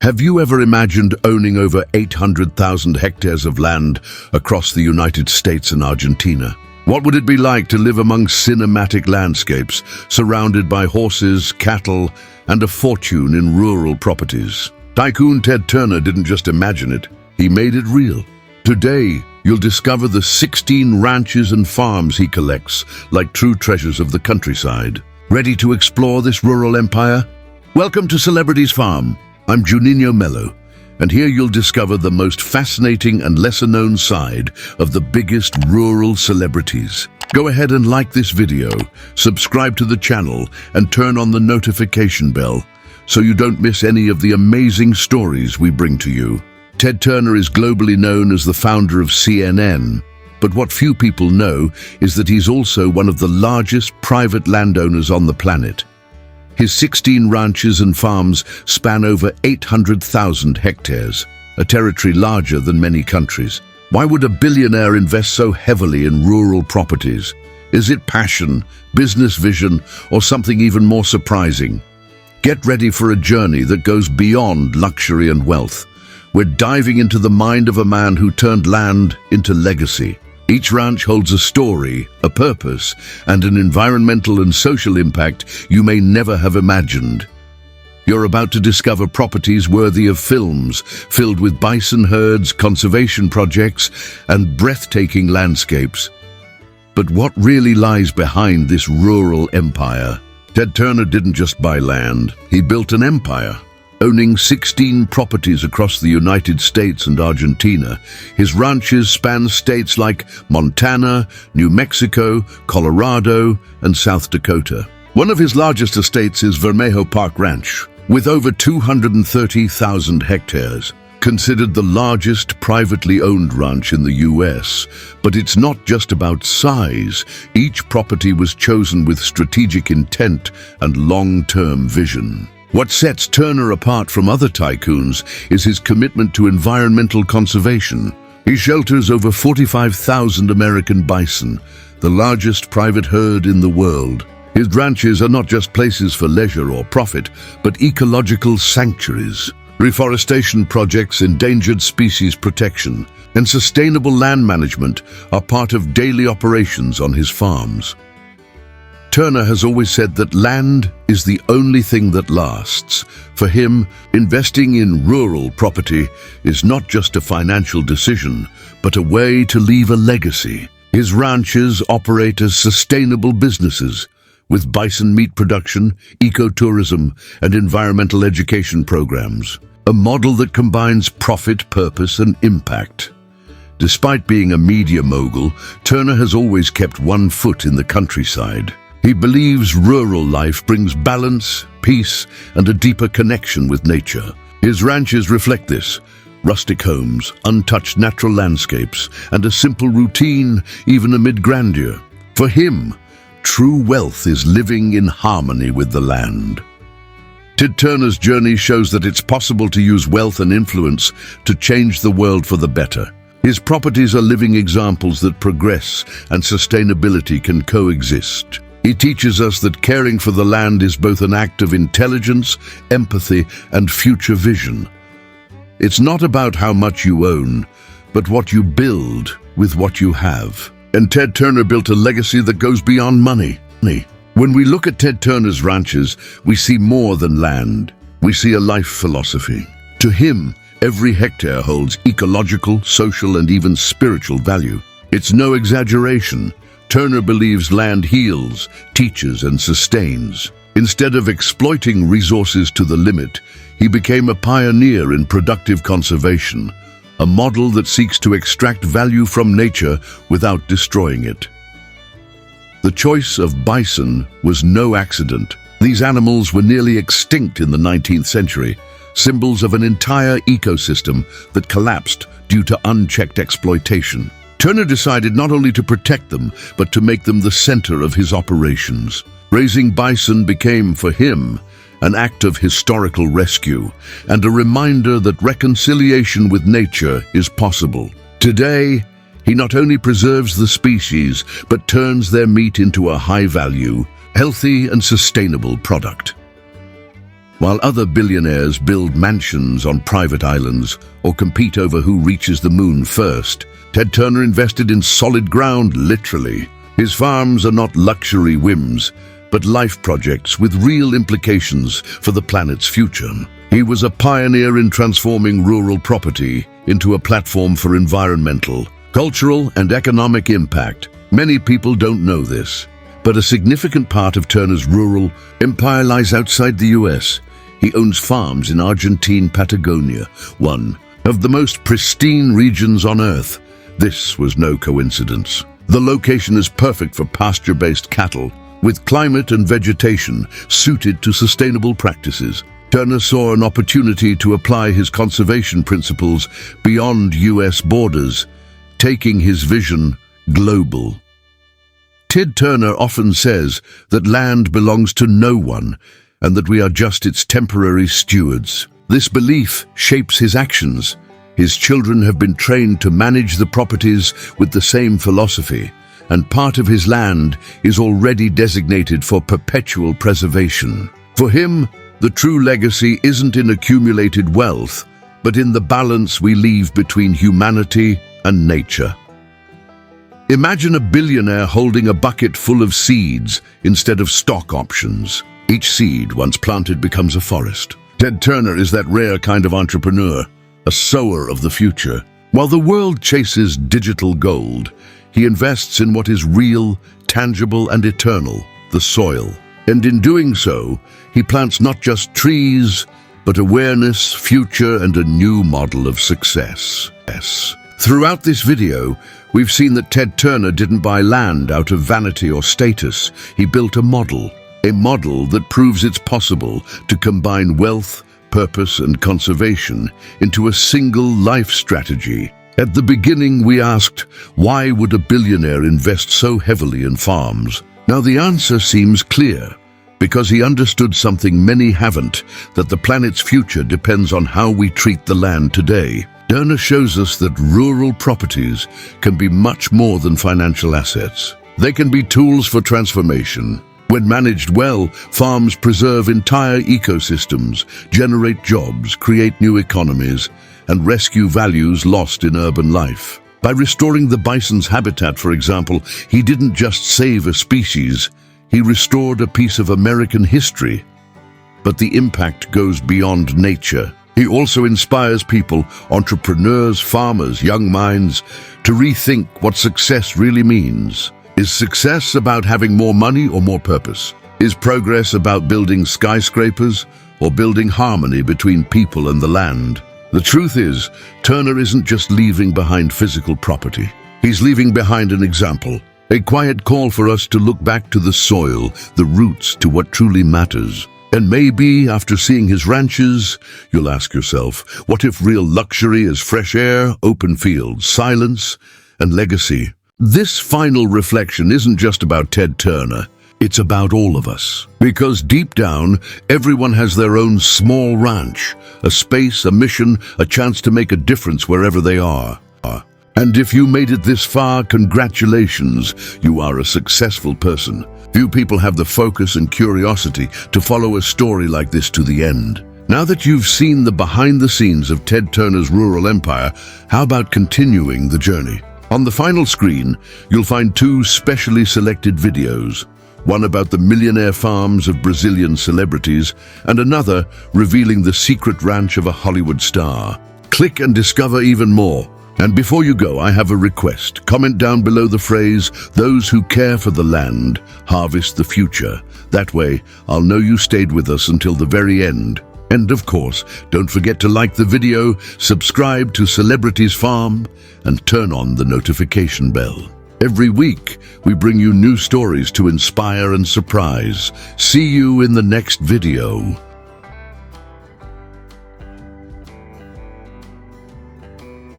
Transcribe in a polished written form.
Have you ever imagined owning over 800,000 hectares of land across the United States and Argentina? What would it be like to live among cinematic landscapes, surrounded by horses, cattle, and a fortune in rural properties? Tycoon Ted Turner didn't just imagine it, he made it real. Today, you'll discover the 16 ranches and farms he collects, like true treasures of the countryside. Ready to explore this rural empire? Welcome to Celebrities Farm. I'm Juninho Mello, and here you'll discover the most fascinating and lesser-known side of the biggest rural celebrities. Go ahead and like this video, subscribe to the channel, and turn on the notification bell so you don't miss any of the amazing stories we bring to you. Ted Turner is globally known as the founder of CNN, but what few people know is that he's also one of the largest private landowners on the planet. His 16 ranches and farms span over 800,000 hectares, a territory larger than many countries. Why would a billionaire invest so heavily in rural properties? Is it passion, business vision, or something even more surprising? Get ready for a journey that goes beyond luxury and wealth. We're diving into the mind of a man who turned land into legacy. Each ranch holds a story, a purpose, and an environmental and social impact you may never have imagined. You're about to discover properties worthy of films, filled with bison herds, conservation projects, and breathtaking landscapes. But what really lies behind this rural empire? Ted Turner didn't just buy land, he built an empire. Owning 16 properties across the United States and Argentina, his ranches span states like Montana, New Mexico, Colorado, and South Dakota. One of his largest estates is Vermejo Park Ranch, with over 230,000 hectares. Considered the largest privately owned ranch in the US, but it's not just about size. Each property was chosen with strategic intent and long-term vision. What sets Turner apart from other tycoons is his commitment to environmental conservation. He shelters over 45,000 American bison, the largest private herd in the world. His ranches are not just places for leisure or profit, but ecological sanctuaries. Reforestation projects, endangered species protection, and sustainable land management are part of daily operations on his farms. Turner has always said that land is the only thing that lasts. For him, investing in rural property is not just a financial decision, but a way to leave a legacy. His ranches operate as sustainable businesses, with bison meat production, ecotourism, and environmental education programs. A model that combines profit, purpose, and impact. Despite being a media mogul, Turner has always kept one foot in the countryside. He believes rural life brings balance, peace, and a deeper connection with nature. His ranches reflect this: rustic homes, untouched natural landscapes, and a simple routine even amid grandeur. For him, true wealth is living in harmony with the land. Ted Turner's journey shows that it's possible to use wealth and influence to change the world for the better. His properties are living examples that progress and sustainability can coexist. He teaches us that caring for the land is both an act of intelligence, empathy, and future vision. It's not about how much you own, but what you build with what you have. And Ted Turner built a legacy that goes beyond money. When we look at Ted Turner's ranches, we see more than land. We see a life philosophy. To him, every hectare holds ecological, social, and even spiritual value. It's no exaggeration. Turner believes land heals, teaches, and sustains. Instead of exploiting resources to the limit, he became a pioneer in productive conservation, a model that seeks to extract value from nature without destroying it. The choice of bison was no accident. These animals were nearly extinct in the 19th century, symbols of an entire ecosystem that collapsed due to unchecked exploitation. Turner decided not only to protect them, but to make them the center of his operations. Raising bison became, for him, an act of historical rescue and a reminder that reconciliation with nature is possible. Today, he not only preserves the species, but turns their meat into a high-value, healthy and sustainable product. While other billionaires build mansions on private islands or compete over who reaches the moon first, Ted Turner invested in solid ground, literally. His farms are not luxury whims, but life projects with real implications for the planet's future. He was a pioneer in transforming rural property into a platform for environmental, cultural, and economic impact. Many people don't know this, but a significant part of Turner's rural empire lies outside the US. He owns farms in Argentine Patagonia, one of the most pristine regions on Earth. This was no coincidence. The location is perfect for pasture-based cattle, with climate and vegetation suited to sustainable practices. Turner saw an opportunity to apply his conservation principles beyond US borders, taking his vision global. Ted Turner often says that land belongs to no one and that we are just its temporary stewards. This belief shapes his actions. His children have been trained to manage the properties with the same philosophy, and part of his land is already designated for perpetual preservation. For him, the true legacy isn't in accumulated wealth, but in the balance we leave between humanity and nature. Imagine a billionaire holding a bucket full of seeds instead of stock options. Each seed, once planted, becomes a forest. Ted Turner is that rare kind of entrepreneur, a sower of the future. While the world chases digital gold, he invests in what is real, tangible, and eternal, the soil. And in doing so, he plants not just trees, but awareness, future, and a new model of success. Throughout this video, we've seen that Ted Turner didn't buy land out of vanity or status. He built a model that proves it's possible to combine wealth, purpose, and conservation into a single life strategy. At the beginning, we asked, why would a billionaire invest so heavily in farms? Now the answer seems clear. Because he understood something many haven't, that the planet's future depends on how we treat the land today. Turner shows us that rural properties can be much more than financial assets. They can be tools for transformation. When managed well, farms preserve entire ecosystems, generate jobs, create new economies, and rescue values lost in urban life. By restoring the bison's habitat, for example, he didn't just save a species, he restored a piece of American history. But the impact goes beyond nature. He also inspires people, entrepreneurs, farmers, young minds, to rethink what success really means. Is success about having more money or more purpose? Is progress about building skyscrapers or building harmony between people and the land? The truth is, Turner isn't just leaving behind physical property. He's leaving behind an example. A quiet call for us to look back to the soil, the roots, to what truly matters. And maybe, after seeing his ranches, you'll ask yourself, what if real luxury is fresh air, open fields, silence, and legacy? This final reflection isn't just about Ted Turner. It's about all of us. Because deep down, everyone has their own small ranch, a space, a mission, a chance to make a difference wherever they are. And if you made it this far, congratulations, you are a successful person. Few people have the focus and curiosity to follow a story like this to the end. Now that you've seen the behind the scenes of Ted Turner's rural empire, how about continuing the journey? On the final screen, you'll find two specially selected videos. One about the millionaire farms of Brazilian celebrities, and another revealing the secret ranch of a Hollywood star. Click and discover even more. And before you go, I have a request. Comment down below the phrase, "Those who care for the land, harvest the future." That way, I'll know you stayed with us until the very end. And of course, don't forget to like the video, subscribe to Celebrities Farm, and turn on the notification bell. Every week, we bring you new stories to inspire and surprise. See you in the next video.